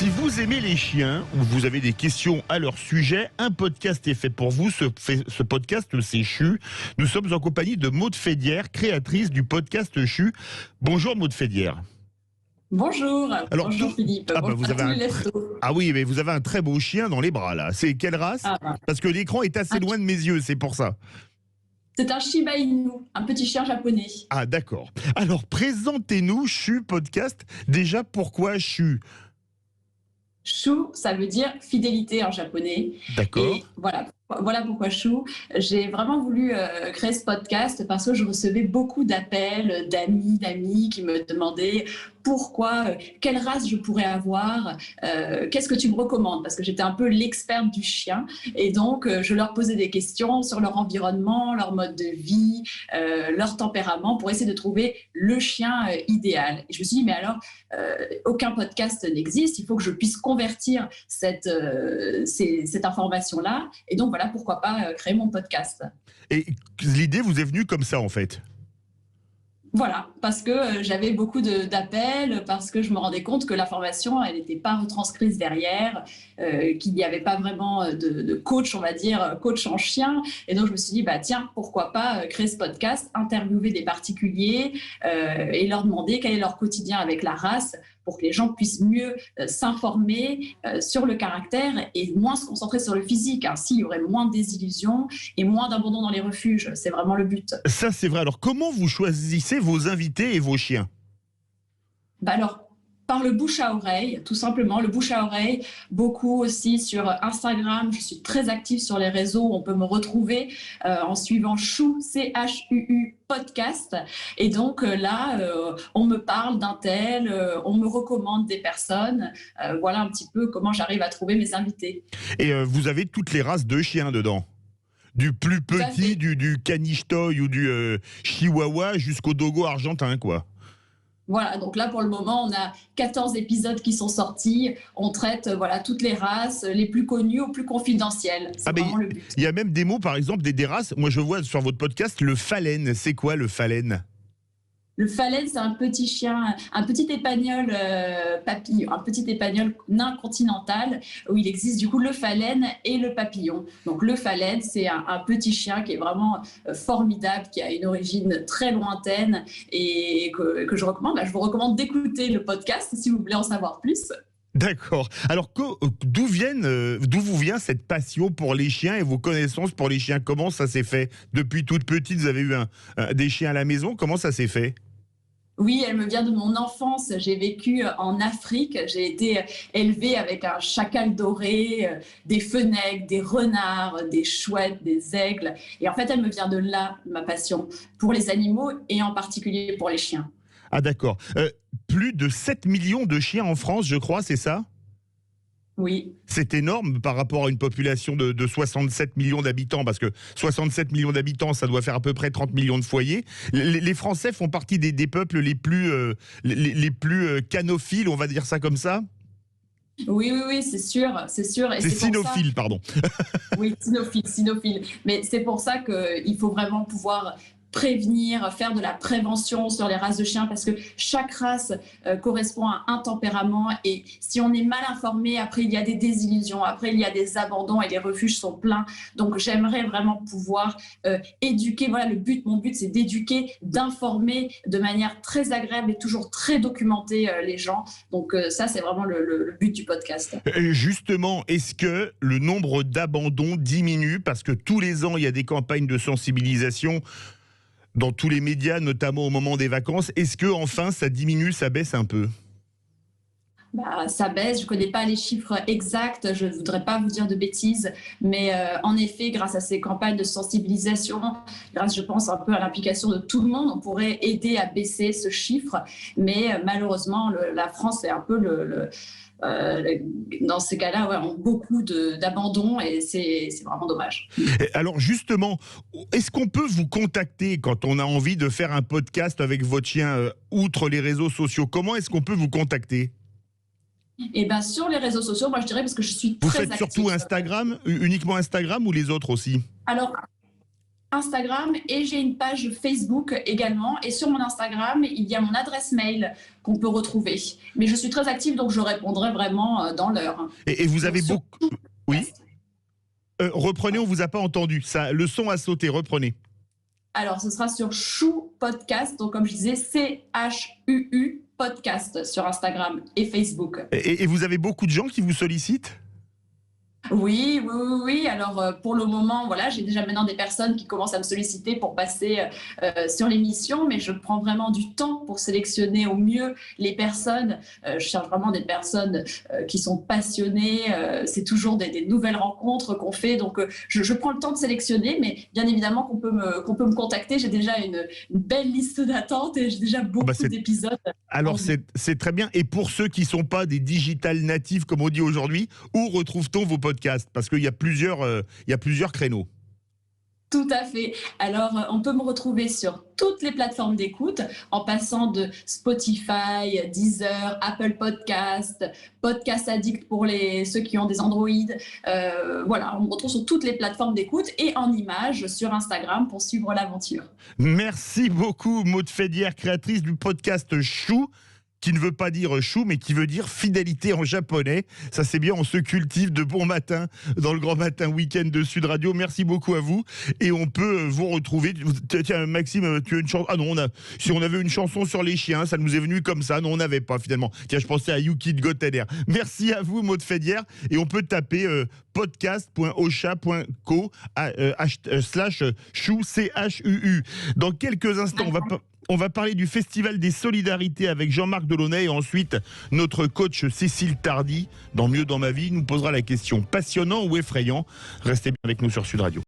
Si vous aimez les chiens ou vous avez des questions à leur sujet, un podcast est fait pour vous. Ce podcast, c'est CHU. Nous sommes en compagnie de Maud Fédière, créatrice du podcast CHU. Bonjour Maud Fédière. Bonjour. Alors, Bonjour Philippe. Bonjour vous à avez tous les lestos. Ah oui, mais vous avez un très beau chien dans les bras là. C'est quelle race? Parce que l'écran est assez loin de mes yeux, c'est pour ça. C'est un Shiba Inu, un petit chien japonais. Ah d'accord. Alors présentez-nous CHU Podcast. Déjà, pourquoi CHU? Shu, ça veut dire fidélité en japonais. D'accord. Et voilà pourquoi Shu. J'ai vraiment voulu créer ce podcast parce que je recevais beaucoup d'appels d'amis qui me demandaient pourquoi, quelle race je pourrais avoir, qu'est-ce que tu me recommandes? Parce que j'étais un peu l'experte du chien. Et donc, je leur posais des questions sur leur environnement, leur mode de vie, leur tempérament pour essayer de trouver le chien idéal. Et je me suis dit, mais alors, aucun podcast n'existe, il faut que je puisse convertir cette information-là. Et donc, voilà, pourquoi pas créer mon podcast. Et l'idée vous est venue comme ça, en fait? Voilà, parce que j'avais beaucoup d'appels, parce que je me rendais compte que la formation, elle n'était pas retranscrite derrière, qu'il n'y avait pas vraiment de coach, on va dire, coach en chien. Et donc, je me suis dit, bah, tiens, pourquoi pas créer ce podcast, interviewer des particuliers et leur demander quel est leur quotidien avec la race pour que les gens puissent mieux s'informer sur le caractère et moins se concentrer sur le physique. Ainsi, il y aurait moins de désillusions et moins d'abandon dans les refuges. C'est vraiment le but. Ça, c'est vrai. Alors, comment vous choisissez vos invités et vos chiens? Alors, par le bouche à oreille, tout simplement, le bouche à oreille, beaucoup aussi sur Instagram. Je suis très active sur les réseaux. On peut me retrouver en suivant CHU, C-H-U-U, podcast. Et donc là, on me parle d'un tel, on me recommande des personnes. Voilà un petit peu comment j'arrive à trouver mes invités. Et vous avez toutes les races de chiens dedans? Du plus petit, du caniche toy ou du chihuahua jusqu'au dogo argentin, quoi. Voilà, donc là, pour le moment, on a 14 épisodes qui sont sortis. On traite toutes les races, les plus connues aux plus confidentielles. C'est vraiment le but. Il y a même des mots, par exemple, des races. Moi, je vois sur votre podcast le phalène. C'est quoi le phalène? Le phalène, c'est un petit chien, un petit épagnol papillon, un petit épagnol nain continental, où il existe du coup le phalène et le papillon. Donc le phalène, c'est un petit chien qui est vraiment formidable, qui a une origine très lointaine et que je recommande. Je vous recommande d'écouter le podcast si vous voulez en savoir plus. D'accord. Alors, d'où vous vient cette passion pour les chiens et vos connaissances pour les chiens? Comment ça s'est fait? Depuis toute petite, vous avez eu des chiens à la maison. Comment ça s'est fait? Oui, elle me vient de mon enfance. J'ai vécu en Afrique. J'ai été élevée avec un chacal doré, des fennecs, des renards, des chouettes, des aigles. Et en fait, elle me vient de là, ma passion pour les animaux et en particulier pour les chiens. Ah d'accord. Plus de 7 millions de chiens en France, je crois, c'est ça? Oui. C'est énorme par rapport à une population de 67 millions d'habitants, parce que 67 millions d'habitants, ça doit faire à peu près 30 millions de foyers. Les Français font partie des peuples les plus canophiles, on va dire ça comme ça? Oui, c'est sûr, c'est sûr. C'est cynophile, pardon. Oui, cynophile. Mais c'est pour ça qu'il faut vraiment pouvoir prévenir, faire de la prévention sur les races de chiens parce que chaque race correspond à un tempérament et si on est mal informé, après il y a des désillusions, après il y a des abandons et les refuges sont pleins. Donc j'aimerais vraiment pouvoir éduquer. Voilà, mon but c'est d'éduquer, d'informer de manière très agréable et toujours très documentée les gens. Donc ça c'est vraiment le but du podcast. Justement, est-ce que le nombre d'abandons diminue parce que tous les ans il y a des campagnes de sensibilisation dans tous les médias, notamment au moment des vacances? Est-ce que enfin ça diminue, ça baisse un peu? Ça baisse, je ne connais pas les chiffres exacts, je ne voudrais pas vous dire de bêtises, mais en effet, grâce à ces campagnes de sensibilisation, grâce, je pense, un peu à l'implication de tout le monde, on pourrait aider à baisser ce chiffre, mais malheureusement, la France est un peu dans ces cas-là, ouais, ont beaucoup d'abandon et c'est vraiment dommage. Alors justement, est-ce qu'on peut vous contacter quand on a envie de faire un podcast avec votre chien, outre les réseaux sociaux? Comment est-ce qu'on peut vous contacter? Et bien sur les réseaux sociaux, moi je dirais parce que je suis très active. Vous faites surtout Instagram, uniquement Instagram ou les autres aussi? Alors, Instagram et j'ai une page Facebook également. Et sur mon Instagram, il y a mon adresse mail qu'on peut retrouver. Mais je suis très active, donc je répondrai vraiment dans l'heure. Et vous avez beaucoup... Oui. Reprenez, on vous a pas entendu. Ça, le son a sauté. Reprenez. Alors, ce sera sur Chou Podcast, donc comme je disais, CHUU Podcast sur Instagram et Facebook. Et vous avez beaucoup de gens qui vous sollicitent ? Oui. Alors, pour le moment, voilà, j'ai déjà maintenant des personnes qui commencent à me solliciter pour passer sur l'émission, mais je prends vraiment du temps pour sélectionner au mieux les personnes. Je cherche vraiment des personnes qui sont passionnées. C'est toujours des nouvelles rencontres qu'on fait. Donc, je prends le temps de sélectionner, mais bien évidemment qu'on peut me contacter. J'ai déjà une belle liste d'attente et j'ai déjà beaucoup d'épisodes. Alors, c'est très bien. Et pour ceux qui ne sont pas des digital natifs, comme on dit aujourd'hui, où retrouve-t-on vos podcasts ? Parce qu'il y a plusieurs créneaux. Tout à fait. Alors, on peut me retrouver sur toutes les plateformes d'écoute, en passant de Spotify, Deezer, Apple Podcast, Podcast Addict pour ceux qui ont des Android. Voilà, on me retrouve sur toutes les plateformes d'écoute et en images sur Instagram pour suivre l'aventure. Merci beaucoup, Maud Fédière, créatrice du podcast Chou, qui ne veut pas dire chou, mais qui veut dire fidélité en japonais. Ça, c'est bien, on se cultive de bon matin dans le grand matin week-end de Sud Radio. Merci beaucoup à vous. Et on peut vous retrouver. Tiens, Maxime, tu as une chanson. Ah non, si on avait une chanson sur les chiens, ça nous est venu comme ça. Non, on n'avait pas finalement. Tiens, je pensais à Yuki de Gotener. Merci à vous, Maud Fédière. Et on peut taper podcast.ocha.co /chou, CHUU. Dans quelques instants, on va parler du Festival des Solidarités avec Jean-Marc Delaunay et ensuite notre coach Cécile Tardy, dans Mieux dans ma vie, nous posera la question passionnant ou effrayant. Restez bien avec nous sur Sud Radio.